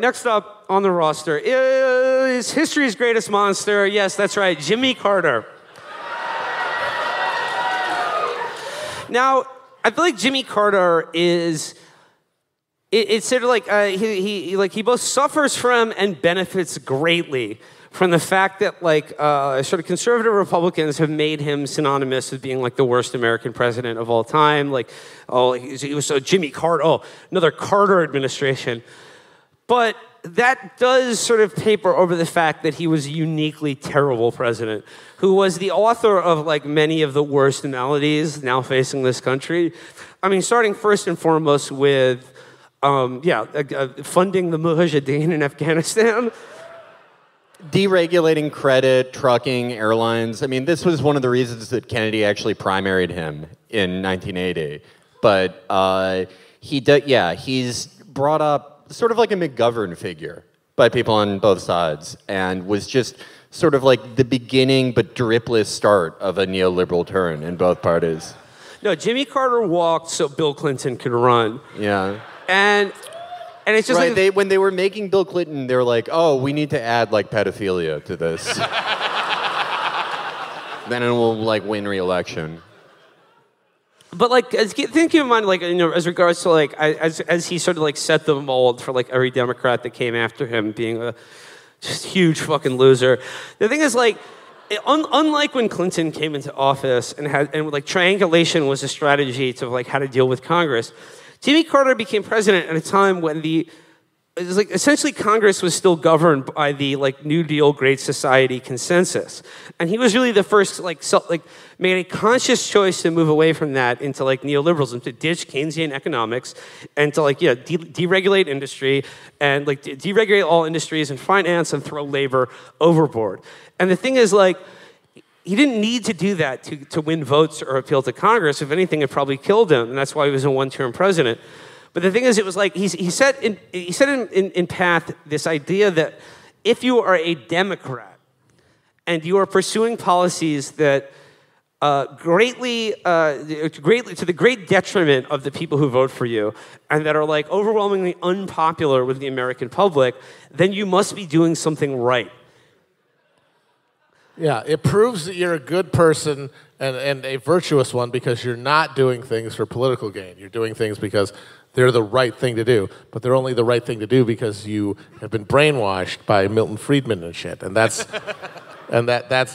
Next up on the roster is history's greatest monster. Yes, that's right, Jimmy Carter. Now, I feel like Jimmy Carter is... It's sort of like he both suffers from and benefits greatly from the fact that sort of conservative Republicans have made him synonymous with being like the worst American president of all time. Like, oh, he was so Jimmy Carter. Oh, another Carter administration. But that does sort of paper over the fact that he was a uniquely terrible president who was the author of like many of the worst maladies now facing this country. I mean, starting first and foremost with funding the Mujahideen in Afghanistan. Deregulating credit, trucking, airlines. I mean, this was one of the reasons that Kennedy actually primaried him in 1980. But he's brought up sort of like a McGovern figure by people on both sides and was just sort of like the beginning but dripless start of a neoliberal turn in both parties. No, Jimmy Carter walked so Bill Clinton could run. Yeah. And it's just right, when they were making Bill Clinton, they were like, oh, we need to add like pedophilia to this. Then it will like win re-election. But like, think in mind, like, you know, as regards to like, as he sort of like set the mold for like every Democrat that came after him being a just huge fucking loser. The thing is like, unlike when Clinton came into office and like triangulation was a strategy to like how to deal with Congress, Jimmy Carter became president at a time when it was like essentially Congress was still governed by the like New Deal Great Society consensus, and he was really the first made a conscious choice to move away from that into like neoliberalism, to ditch Keynesian economics, and to like deregulate industry and like deregulate all industries and finance and throw labor overboard. And the thing is like, he didn't need to do that to win votes or appeal to Congress. If anything, it probably killed him, and that's why he was a one-term president. But the thing is, it was like he set in path this idea that if you are a Democrat and you are pursuing policies that greatly to the great detriment of the people who vote for you, and that are like overwhelmingly unpopular with the American public, then you must be doing something right. Yeah, it proves that you're a good person and a virtuous one because you're not doing things for political gain. You're doing things because they're the right thing to do, but they're only the right thing to do because you have been brainwashed by Milton Friedman and shit. And that's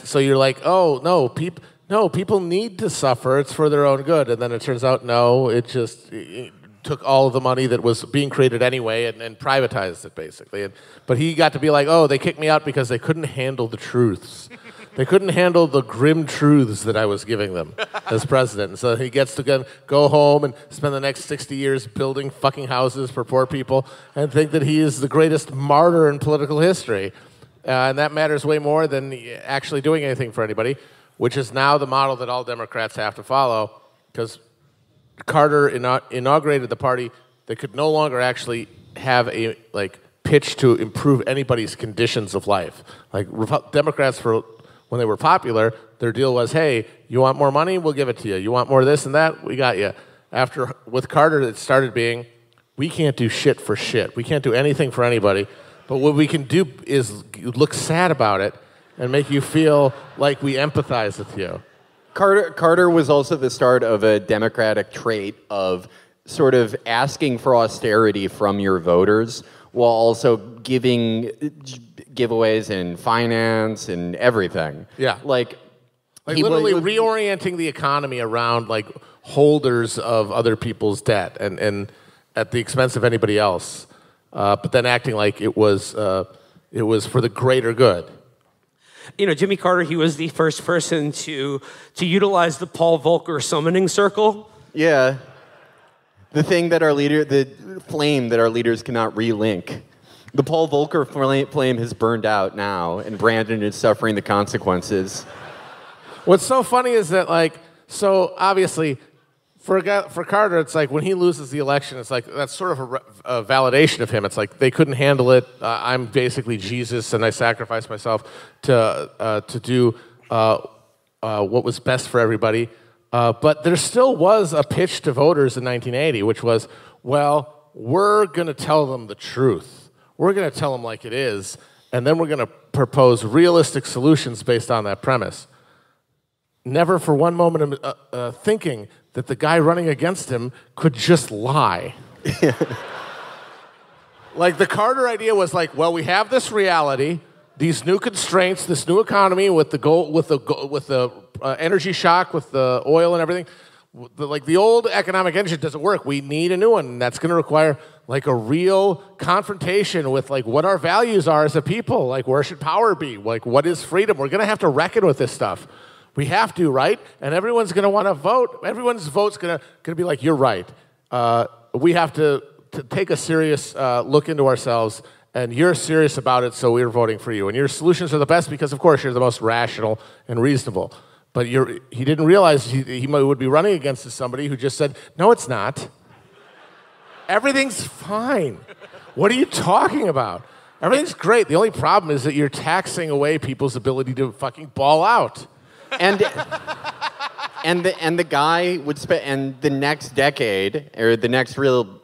so you're like, oh no, people need to suffer. It's for their own good. And then it turns out no, it took all of the money that was being created anyway and privatized it basically. But he got to be like, oh, they kicked me out because they couldn't handle the truths. They couldn't handle the grim truths that I was giving them as president. And so he gets to go home and spend the next 60 years building fucking houses for poor people and think that he is the greatest martyr in political history. And that matters way more than actually doing anything for anybody, which is now the model that all Democrats have to follow, because Carter inaugurated the party that could no longer actually have a pitch to improve anybody's conditions of life. Like Democrats, when they were popular, their deal was, hey, you want more money? We'll give it to you. You want more of this and that? We got you. With Carter, it started being, we can't do shit for shit. We can't do anything for anybody. But what we can do is look sad about it and make you feel like we empathize with you. Carter was also the start of a Democratic trait of sort of asking for austerity from your voters while also giving giveaways in finance and everything. Yeah. Like literally reorienting the economy around like holders of other people's debt and at the expense of anybody else, but then acting like it was for the greater good. You know, Jimmy Carter, he was the first person to utilize the Paul Volcker summoning circle. Yeah. The flame that our leaders cannot relink. The Paul Volcker flame has burned out now, and Brandon is suffering the consequences. What's so funny is that, so obviously, for Carter, it's like when he loses the election, it's like that's sort of a validation of him. It's like they couldn't handle it. I'm basically Jesus, and I sacrificed myself to do what was best for everybody. But there still was a pitch to voters in 1980, which was, well, we're going to tell them the truth. we're going to tell them like it is, and then we're going to propose realistic solutions based on that premise. Never for one moment thinking that the guy running against him could just lie. Like the Carter idea was like, well, we have this reality, these new constraints, this new economy with the energy shock, with the oil and everything. Like the old economic engine doesn't work. We need a new one. And that's going to require like a real confrontation with like what our values are as a people. Like where should power be? Like what is freedom? We're going to have to reckon with this stuff. We have to, right? And everyone's going to want to vote. Everyone's vote's going to be like, you're right. We have to take a serious look into ourselves, and you're serious about it, so we're voting for you. And your solutions are the best because, of course, you're the most rational and reasonable. But he didn't realize he would be running against somebody who just said, no, it's not. Everything's fine. What are you talking about? Everything's great. The only problem is that you're taxing away people's ability to fucking ball out. And the guy would spend, and the next decade, or the next real,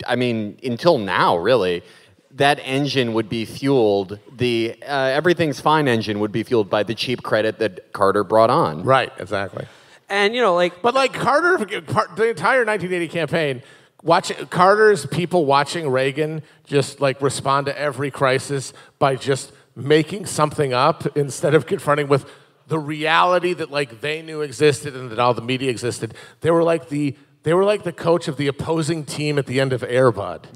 I mean, until now, really, that engine would be fueled, the everything's fine engine would be fueled by the cheap credit that Carter brought on. Right, exactly. And, you know, like... But, like, Carter, the entire 1980 campaign, Carter's people watching Reagan just, like, respond to every crisis by just making something up instead of confronting with the reality that, like, they knew existed and that all the media existed. They were like the coach of the opposing team at the end of Air Bud.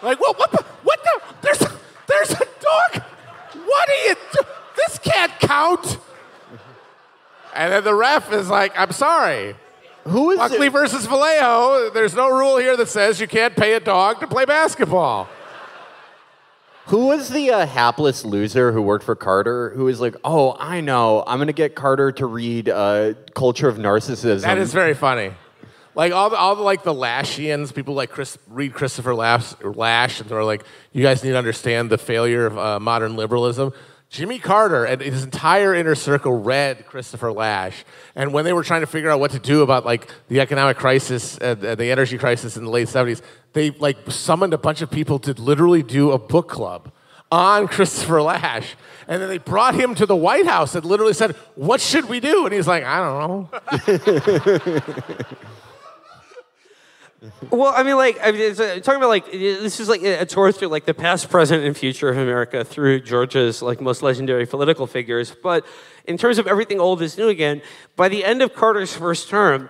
Like, well, what the? There's a dog. What are you do? This can't count. And then the ref is like, I'm sorry. Who is Buckley versus Vallejo. There's no rule here that says you can't pay a dog to play basketball. Who was the hapless loser who worked for Carter who was like, oh, I know, I'm going to get Carter to read Culture of Narcissism. That is very funny. Like all the like the Lashians, people like read Christopher Lash, and they're like, you guys need to understand the failure of modern liberalism. Jimmy Carter and his entire inner circle read Christopher Lash, and when they were trying to figure out what to do about like the economic crisis, the energy crisis in the late 70s, they like summoned a bunch of people to literally do a book club on Christopher Lash, and then they brought him to the White House and literally said, "What should we do?" And he's like, "I don't know." Well, I mean, like, talking about, like, this is like a tour through, like, the past, present, and future of America through Georgia's, like, most legendary political figures. But in terms of everything old is new again, by the end of Carter's first term,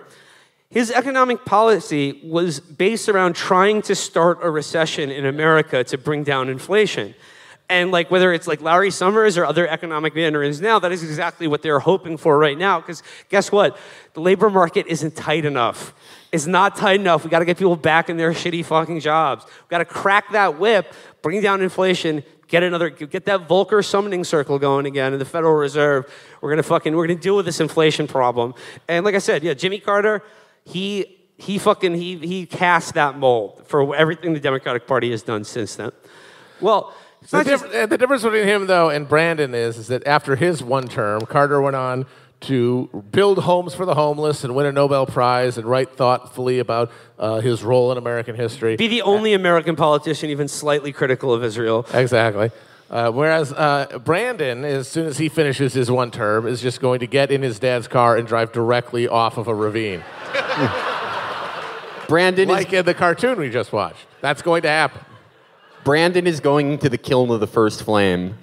his economic policy was based around trying to start a recession in America to bring down inflation. And, like, whether it's, like, Larry Summers or other economic veterans now, that is exactly what they're hoping for right now. Because guess what? The labor market isn't tight enough. It's not tight enough. We got to get people back in their shitty fucking jobs. We got to crack that whip, bring down inflation, get that Volcker summoning circle going again in the Federal Reserve. We're gonna deal with this inflation problem. And like I said, yeah, Jimmy Carter, he cast that mold for everything the Democratic Party has done since then. Well, the difference between him though and Brandon is that after his one term, Carter went on to build homes for the homeless and win a Nobel Prize and write thoughtfully about his role in American history. Be the only American politician even slightly critical of Israel. Exactly. Whereas Brandon, as soon as he finishes his one term, is just going to get in his dad's car and drive directly off of a ravine. Like in the cartoon we just watched. That's going to happen. Brandon is going to the kiln of the first flame.